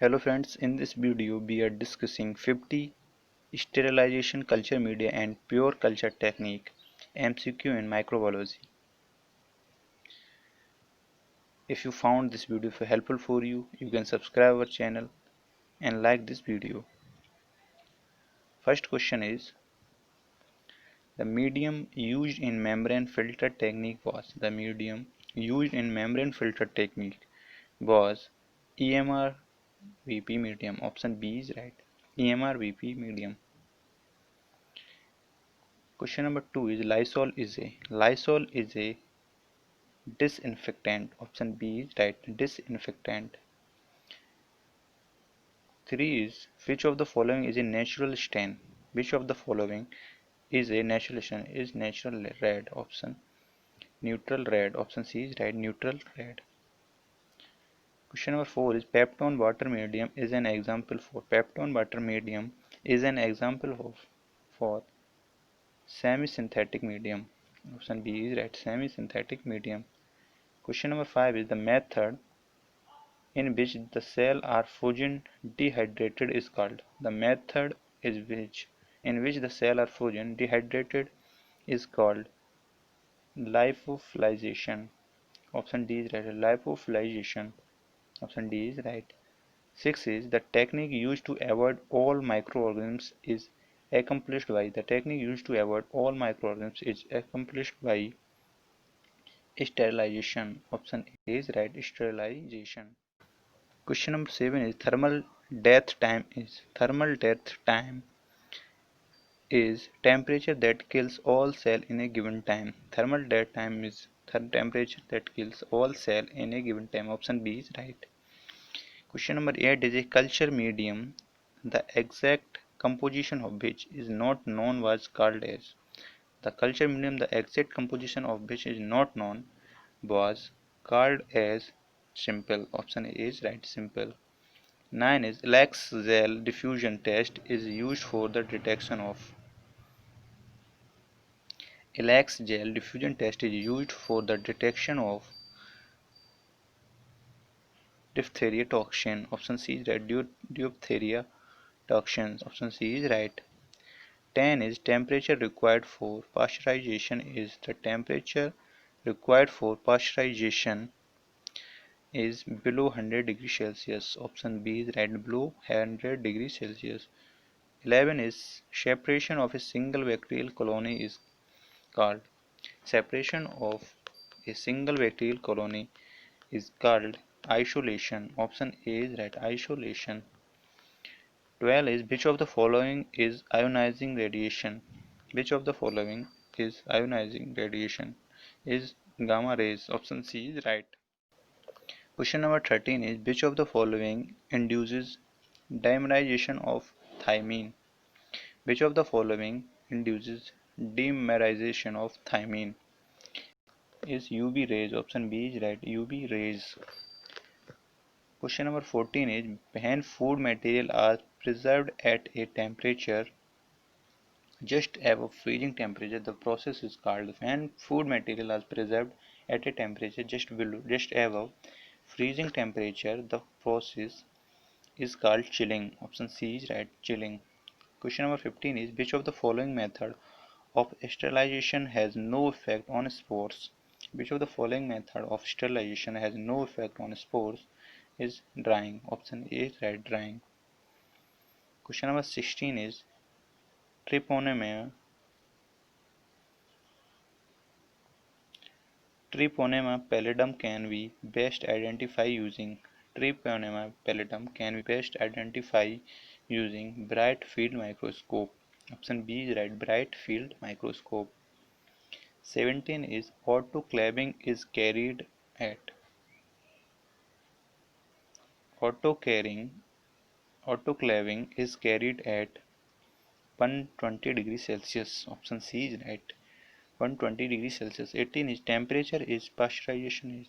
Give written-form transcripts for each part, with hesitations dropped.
Hello friends, in this video we are discussing 50 sterilization culture media and pure culture technique MCQ in microbiology. If you found this video helpful for you, you can subscribe our channel and like this video. First question is, the medium used in membrane filter technique was EMR VP medium. Option B is right. EMR VP medium. Question number 2 is, Lysol is a disinfectant. Option B is right. Disinfectant. 3 is, which of the following is a natural stain? Which of the following is a natural stain? Is natural red. Option neutral red. Option C is right. Neutral red. Question number 4 is, Peptone water medium is an example for. Peptone water medium is an example of for semi-synthetic medium. Option B is right. Semi-synthetic medium. Question number 5 is, the method in which the cells are fusion dehydrated is called. The method is in which the cells are fusion dehydrated is called lyophilization. Option D is right. Lyophilization. Option D is right. 6 is, the technique used to avoid all microorganisms is accomplished by. The technique used to avoid all microorganisms is accomplished by sterilization. Option A is right. Sterilization. Question number 7 is, thermal death time is temperature that kills all cell in a given time. Thermal death time is temperature that kills all cell in a given time. Option B is right. Question number 8 is, a culture medium the exact composition of which is not known was called as. The culture medium the exact composition of which is not known was called as simple. Option A is right. Simple. 9 is, lax gel diffusion test is used for the detection of. Lax gel diffusion test is used for the detection of diphtheria toxin. Option C is right. Diphtheria toxins. Option C is right. 10 is, temperature required for pasteurization is. The temperature required for pasteurization is below 100 degrees Celsius. Option B is right. Below 100 degrees Celsius. 11 is, separation of a single bacterial colony is called. Separation of a single bacterial colony is called isolation. Option A is right. Isolation. 12 is, which of the following is ionizing radiation? Which of the following is ionizing radiation? Is gamma rays. Option C is right. Question number 13 is, which of the following induces dimerization of thymine? Which of the following induces dimerization of thymine? Is UV rays. Option B is right. UV rays. Question number 14 is, when food material are preserved at a temperature just above freezing temperature, the process is called. When food material is preserved at a temperature just above freezing temperature, the process is called chilling. Option C is right. Chilling. Question number 15 is, which of the following method of sterilization has no effect on spores? Which of the following method of sterilization has no effect on spores? Is drying. Option A is right. Drying. Question number 16 is, Treponema pallidum can be best identified using. Treponema pallidum can be best identified using bright field microscope. Option B is right. Bright field microscope. 17 is, at autoclaving autoclaving is carried at 120 degrees Celsius. Option C is right. 120 degrees Celsius. 18 is, temperature in pasteurization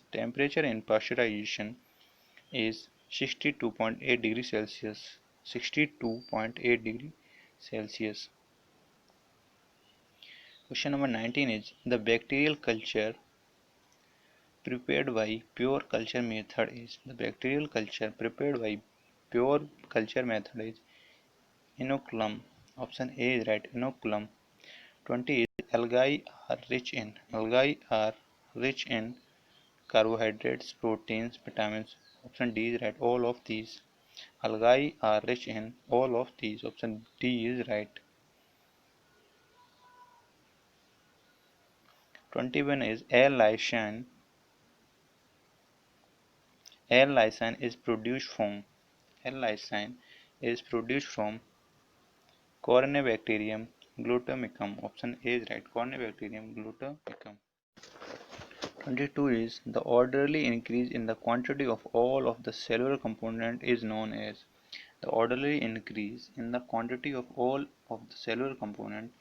is 62.8 degrees Celsius. 62.8 degrees Celsius. Question number 19 is, the bacterial culture prepared by pure culture method is. The bacterial culture prepared by pure culture method is inoculum. Option A is right, inoculum. 20 is algae are rich in carbohydrates, proteins, vitamins. Option D is right, all of these. Algae are rich in all of these. Option D is right. 21 is L-lysine. L-lysine is produced from L-lysine is produced from Corynebacterium glutamicum. Option A is right. Corynebacterium glutamicum. 22 is the orderly increase in the quantity of all of the cellular component is known as. The orderly increase in the quantity of all of the cellular component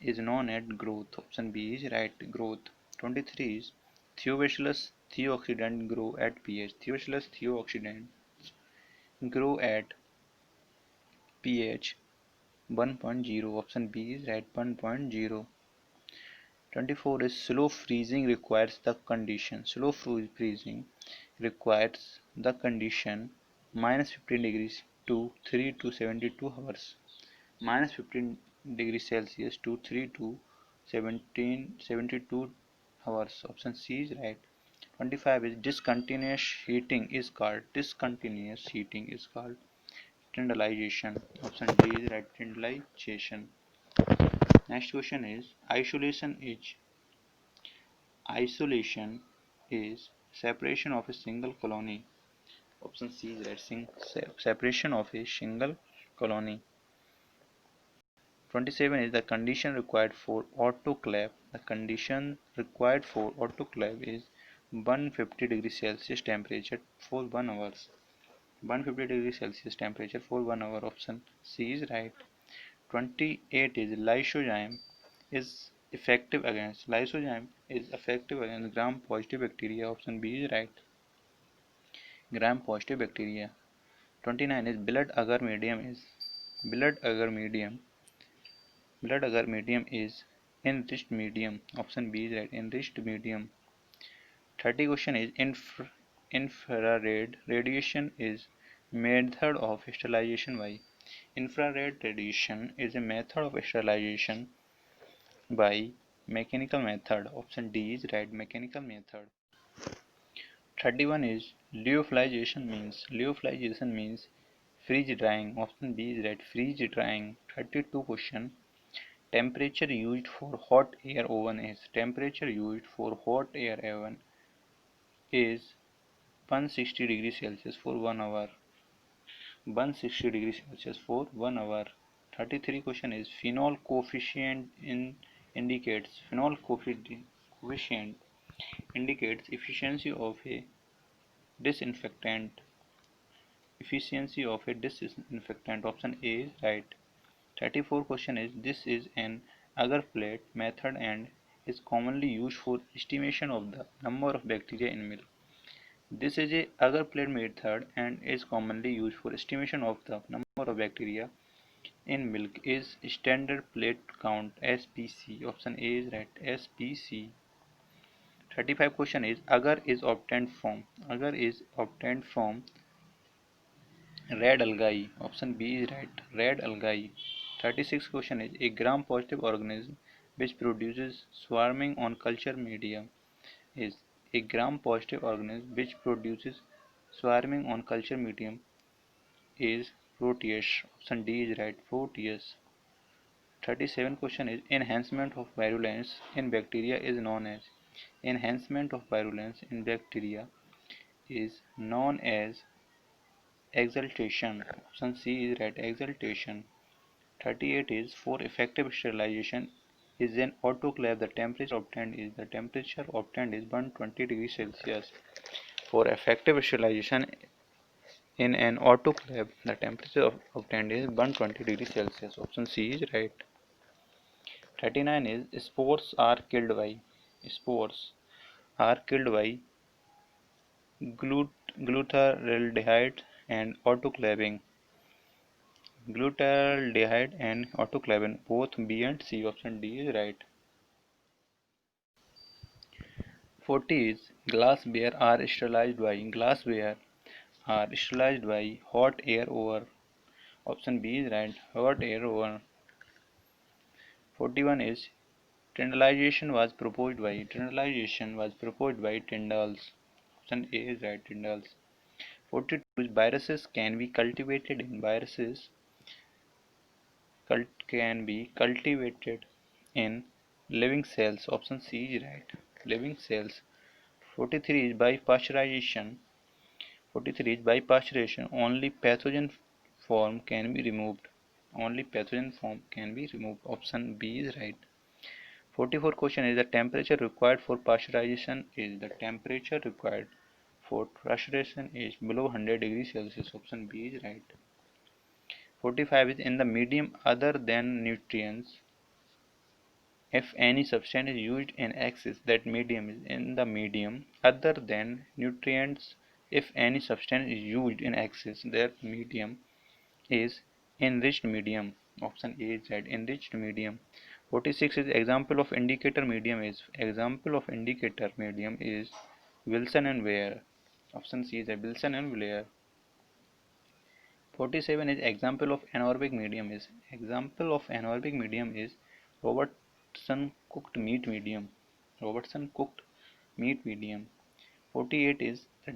is known as growth. Option B is right, growth. 23 is Thiobacillus theoxidant grow at pH. Thiobacillus theoxidant grow at pH 1.0. Option B is right, 1.0. 24 is slow freezing requires the condition. Slow freezing requires the condition -15 degrees to 3 to 72 hours. -15 degrees Celsius to 3 to 72 hours. Option C is right. 25 is discontinuous heating is called tyndallization. Option D is right, tyndallization. Next question is isolation is separation of a single colony. Option C is right, separation of a single colony. 27 is the condition required for autoclave. The condition required for autoclave is 150 degrees Celsius temperature for 1 hour. 150 degrees Celsius temperature for 1 hour. Option C is right. 28 is lysozyme is effective against gram positive bacteria. Option B is right, gram positive bacteria. 29 is blood agar medium is enriched medium. Option B is right, enriched medium. 30 question is infrared radiation is method of sterilization by. Infrared radiation is a method of sterilization by mechanical method. Option D is right, mechanical method. 31 is lyophilization means freeze drying. Option B is right, freeze drying. 32 question, temperature used for hot air oven is. Temperature used for hot air oven is 160 degrees Celsius for 1 hour. 160 degrees Celsius for 1 hour. 33 question is phenol coefficient indicates efficiency of a disinfectant. Option A is right. 34 question is this is an agar plate method and is commonly used for estimation of the number of bacteria in milk. This is a agar plate method and is commonly used for estimation of the number of bacteria in milk is standard plate count SPC. Option A is right, SPC. 35 question is agar is obtained from red algae. Option B is right, red algae. 36 question is a gram positive organism which produces swarming on culture medium is. A gram positive organism which produces swarming on culture medium is Proteus. Option D is right, Proteus. 37 question is enhancement of virulence in bacteria is known as. Enhancement of virulence in bacteria is known as exaltation. Option C is right, exaltation. 38 is for effective sterilization is an autoclave. The temperature obtained is 120 degrees Celsius. For effective sterilization in an autoclave, the temperature obtained is 120 degrees Celsius. Option C is right. 39 is spores are killed by glutaraldehyde and autoclaving. Glutaraldehyde and autoclavin, both B and C. Option D is right. 40 is glassware are sterilized by. Glassware are sterilized by hot air over. Option B is right, hot air over. 41 is Tyndallization was proposed by Tyndalls. Option A is right, Tyndalls. 42 is viruses can be cultivated in can be cultivated in living cells. Option C is right, living cells. 43 is by pasteurization. 43 is by pasteurization. Only pathogen form can be removed. Only pathogen form can be removed. Option B is right. 44 question is the temperature required for pasteurization is below 100 degrees Celsius. Option B is right. 45 is in the medium other than nutrients. If any substance is used in excess, that medium is in the medium other than nutrients. If any substance is used in excess, that medium is enriched medium. Option A is right, enriched medium. 46 is example of indicator medium is Wilson and Ware. Option C is Wilson and Ware. 47 is example of anaerobic medium is Robertson cooked meat medium. Robertson cooked meat medium. 48 is the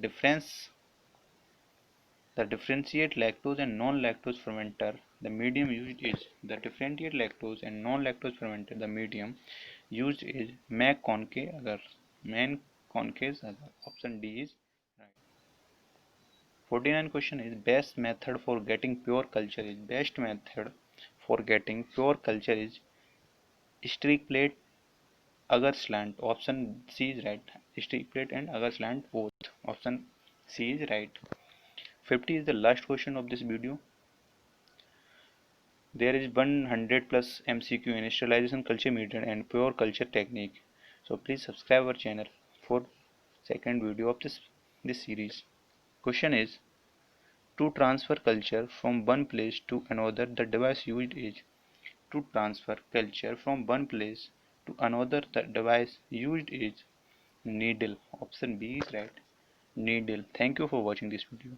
differentiate lactose and non-lactose fermenter. The medium used is the differentiate lactose and non-lactose fermenter. The medium used is McConkey agar. Manconnke's agar. Option D is right. 49 question is best method for getting pure culture is streak plate agar slant. Option C is right. Streak plate and agar slant both. Option C is right. 50 is the last question of this video. There is 100 plus MCQ in sterilization culture method and pure culture technique. So please subscribe our channel for second video of this series. Question is to transfer culture from one place to another the device used is to transfer culture from one place to another the device used is needle. Option B is right, needle. Thank you for watching this video.